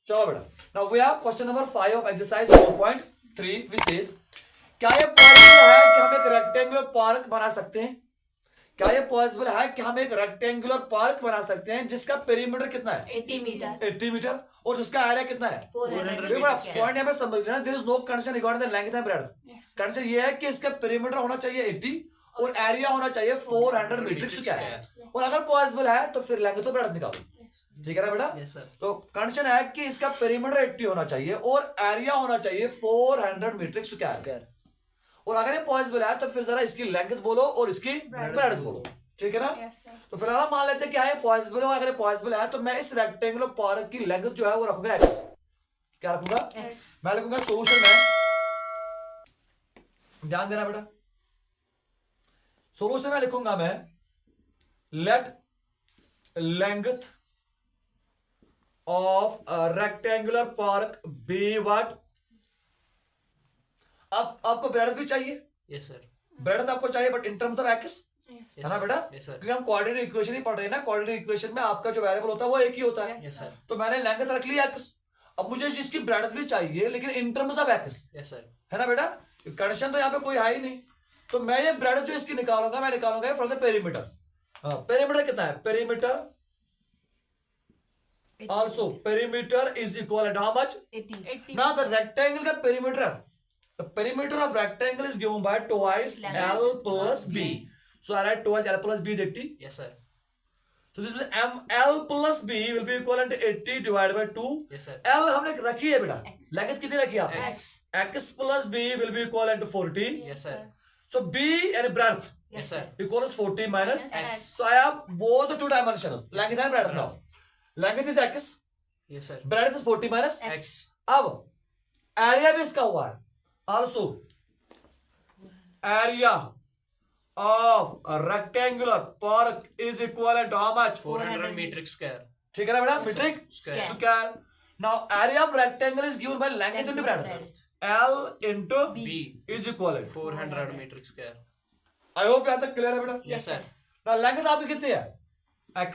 चलो बेटा, now we have question number 5 of exercise 4.3 which says क्या ये पॉसिबल है कि हम एक रेक्टेंगुलर पार्क बना सकते हैं? क्या ये पॉसिबल है कि हम एक रेक्टेंगुलर पार्क बना सकते हैं जिसका पेरीमीटर कितना है? 80 मीटर 80 मीटर और जिसका एरिया कितना है? 400 देखो आप पॉइंट यहाँ पे समझ लेना, there is no condition regarding the length and breadth. Condition ये है कि इसका पेरीमीटर होना चाहिए 80 और एरिया होना चाहिए 400 मीटर स्क्वायर। और अगर पॉसिबल है तो फिर लेंथ तो ब्रेड्थ निकालो, ठीक है ना बेटा? Yes sir. तो कंडीशन है कि इसका पेरीमीटर 80 होना चाहिए और एरिया होना चाहिए 400 मीटर स्क्वायर। और अगर ये पॉसिबल है तो फिर जरा इसकी लेंथ बोलो और इसकी ब्रेड्थ बोलो, ठीक है ना? तो फिलहाल हम मान लेते हैं कि हाँ ये पॉसिबल है, अगर ये पॉसिबल है तो मैं इस रेक्टेंगुलर पार्क की लेंथ जो है वो रखूंगा एक्स। क्या रखूंगा? मैं लिखूंगा सोल्यूशन में, ध्यान देना बेटा, सोल्यूशन में लिखूंगा मैं late length of rectangular park be what. अब आपको ब्रेड्थ भी चाहिए, यस सर। ब्रेड्थ आपको चाहिए but in terms of x, है ना बेटा? Yes sir. क्योंकि हम कोऑर्डिनेट इक्वेशन ही पढ़ रहे हैं ना, कोऑर्डिनेट इक्वेशन में आपका जो वेरिएबल होता है वो एक ही होता है। Yes sir. तो मैंने लेंथ रख लिया एक्स, अब मुझे इसकी ब्रेड्थ भी चाहिए लेकिन in terms of x, yes sir. है ना बेटा? कंडीशन तो यहाँ पे कोई है ही नहीं, तो मैं ये ब्रेड्थ जो इसकी निकालूंगा, मैं निकालूंगा फ्रॉम द पेरीमीटर। पेरीमीटर कितना है? Perimeter also perimeter is equal to how much? 80 Now the rectangle का perimeter, the perimeter of rectangle is given by twice L plus B. So I write twice L plus B is 80. Yes sir. So this is L plus B will be equivalent to 80 divided by 2. Yes sir. L हमने रखी है बेटा, length कितनी रखी है आपने? X. X plus B will be equivalent to 40. Yes sir. So B and breadth yes sir. equals 40 minus X. So I have both the two dimensions, length and breadth now. Length is X, yes sir. breadth is 40 minus X. अब area भी इसका हुआ है, also area of rectangular park is equal to how much? 400 metre square. ठीक है ना बेटा? Metric Square. Square. Now area of rectangle is given by length into breadth, L into B is equal 400 metre square. I hope यहां तक clear है बेटा? Yes sir. Now length आपकी कितनी है? x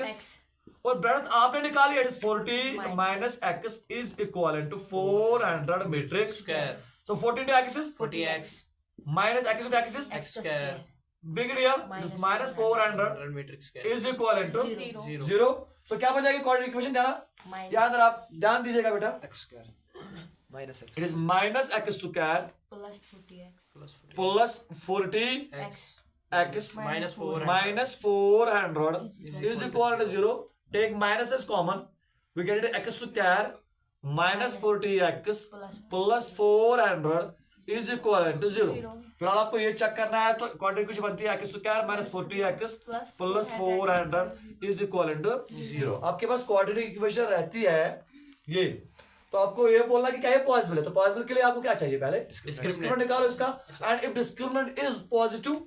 और ब्रेड्थ आपने निकाली, it is 40 minus x is equal to 400 metric square. So 40 into x is 40x minus x into x is x square. big it here, this minus 400 400 metre square is equal to Zero. 0. So क्या बन जाएगी coordinate equation? देना यहाँ जरा आप ध्यान दीजिएगा बेटा, x square minus x it is minus x square plus 40x plus plus 40 40 x x minus 400 minus 400 is equal to 0. Take minus as common, we get it x square minus 40x plus 400 is equal to 0. फिलहाल आपको ये check करना है तो coordinate equation बनती है x square minus 40x plus 400 is equal to 0. आपके पास coordinate equation रहती है ये, तो आपको ये बोलना कि क्या ये पॉसिबल है, तो पॉसिबल के लिए आपको क्या चाहिए? पहले डिस्क्रिमिनेंट निकालो इसका, and if discriminant is positive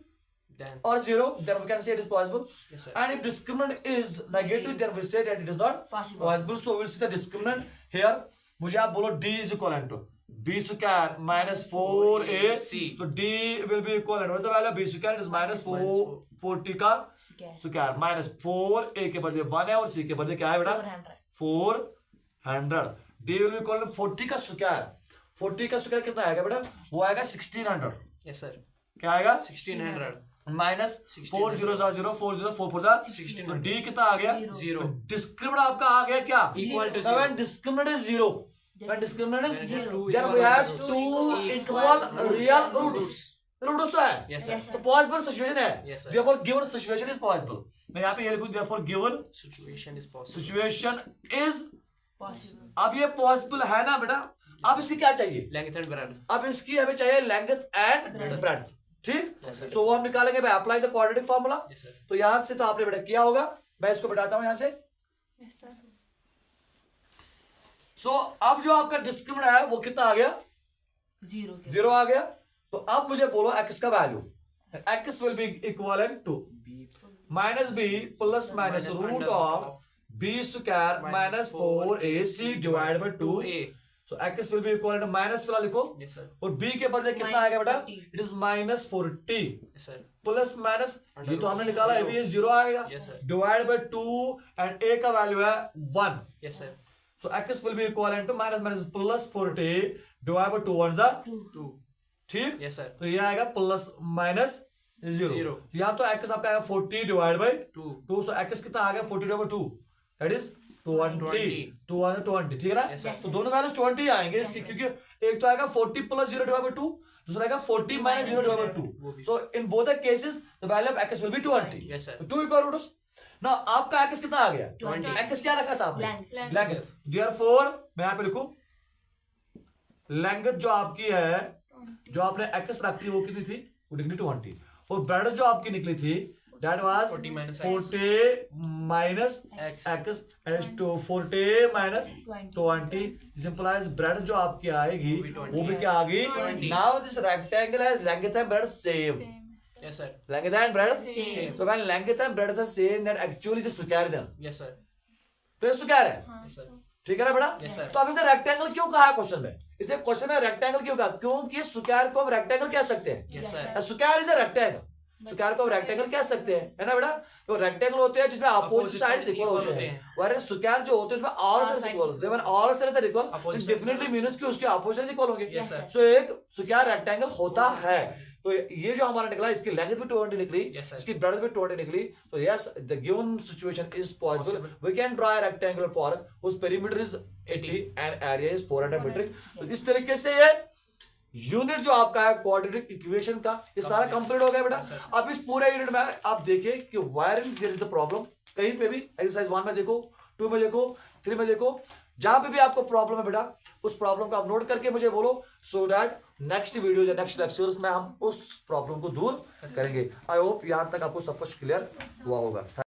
then or 0 then we can say it is possible. Yes, sir. And if discriminant is negative then we say that it is not possible. So we'll see the discriminant here. मुझे आप बोलो d is equal to b square minus 4ac. So d will be equal to, what's the value of b square? It is minus 40 का square minus 4a के बदले 1 है और c के बदले क्या है बेटा? 400. d will be equal to 40 का square. 40 का square कितना आएगा बेटा? वो आएगा 1600. yes sir क्या आएगा? 1600 माइनस 4 0 0 4 0 4 4 16. तो डी कितना आ गया? 0 डिस्क्रिमिनेंट आपका आ गया क्या? Equal to Now 0. when discriminant is 0, when discriminant is Then 0, two then equal we have roots. two Equal equal real roots. Roots तो है, yes sir तो पॉसिबल सिचुएशन है, Yes, sir. therefore given situation is possible. मैं यहाँ पे ये लिखूँ therefore given situation is possible situation is, possible अब ये पॉसिबल है ना बेटा? अब इसकी क्या चाहिए? length and breadth अब इसकी हमें चाहिए लेंथ एंड ब्रेड्थ, ठीक? Yes, sir. सो वो हम निकालेंगे bye apply the quadratic formula. yes sir तो यहां से तो आपने बेटा किया होगा, मैं इसको बताता हूं यहां से. सो अब जो आपका डिस्क्रिमिनेंट है वो कितना आ गया? 0 आ गया. तो अब मुझे बोलो x का value. x will be equivalent to minus b plus minus root of b square minus 4ac divide by 2a. So x will be equal to minus फिलहाल लिखो, yes sir और b के बदले कितना आएगा बेटा? 40. It is minus 40 yes sir plus minus, ये तो हमने निकाला है, 0 आएगा Yes, sir. Divide by 2 and a का वैल्यू है 1. yes sir So x will be equivalent to minus plus 40 divided by 2 1 जा 2. ठीक. Yes sir. तो ये आएगा प्लस माइनस 0. Zero. या तो x आपका आएगा 40 डिवाइड बाई 2. 2. सो x कितना आ गया 40 डिवाइड बाई 2 दैट इज 20 ठीक है ना. Yes, sir. तो दोनों वैल्यूज 20 आएंगे इसकी, क्योंकि एक तो आएगा 40 प्लस 0 डिवाइड बाई 2, दूसरा आएगा 40 minus 0 divide by 2. So in both the cases the value of x will be 20. Yes sir. 2 equal roots. Now आपका x कितना आ गया 20. x क्या रखा था आपने Length. लेंथ. देयरफॉर मैं यहाँ पे लिखूं लेंथ जो आपकी है, जो आपने x रखी वो कितनी थी, वो निकली 20. और ब्रेड जो आपकी निकली थी that was 40 minus x. 40 minus X. x and to 40 minus 20 simplify breadth जो आपकी आएगी वो भी क्या आ गई. 20. Now this rectangle has length and breadth same. Yes sir. Length and breadth Same. so when length and breadth are same then actually is a square then. Yes sir. तो ये स्क्वायर है. Yes sir. ठीक है ना बेटा. Yes, sir. तो अब इसे रेक्टेंगल क्यों कहा है क्वेश्चन में, इसे क्वेश्चन में रेक्टेंगल क्यों कहा, क्योंकि स्क्वायर को हम रेक्टेंगल कह सकते हैं. Yes sir. Square is a rectangle. Square को हम रेक्टेंगल कह सकते हैं, है ना बेटा. तो रेक्टेंगल होते हैं जिसमें opposite Opposite side sides equal equal होते होते हैं, हैं. वरना स्क्वायर जो होते हैं उसमें all All sides sides equal होते हैं. When all sides are equal Opposite definitely means कि उसके अपोजिट इक्वल होंगे. Yes, sir. सो एक स्क्वायर रेक्टेंगल होता है. तो ये जो हमारा निकला इसकी लेंथ भी 220 निकली, Yes, sir. इसकी ब्रेड्थ भी 220 निकली. तो yes the given situation is possible. Possible. We can draw a rectangular park whose perimeter is 80 and area is 400 metre. तो इस तरीके से ये यूनिट जो आपका है क्वाड्रेटिक इक्वेशन का ये सारा कंप्लीट हो गया बेटा. Yes, sir. अब इस पूरे यूनिट में आप देखिए कि wiring there is the problem. कहीं पे भी एक्सरसाइज 1 में देखो, 2 में देखो, 3 में देखो, जहां पे भी आपको प्रॉब्लम है बेटा उस प्रॉब्लम को आप नोट करके मुझे बोलो, सो दैट नेक्स्ट वीडियो या नेक्स्ट लेक्चर्स में हम उस प्रॉब्लम को दूर करेंगे. आई होप यहां तक आपको सब कुछ क्लियर हुआ होगा.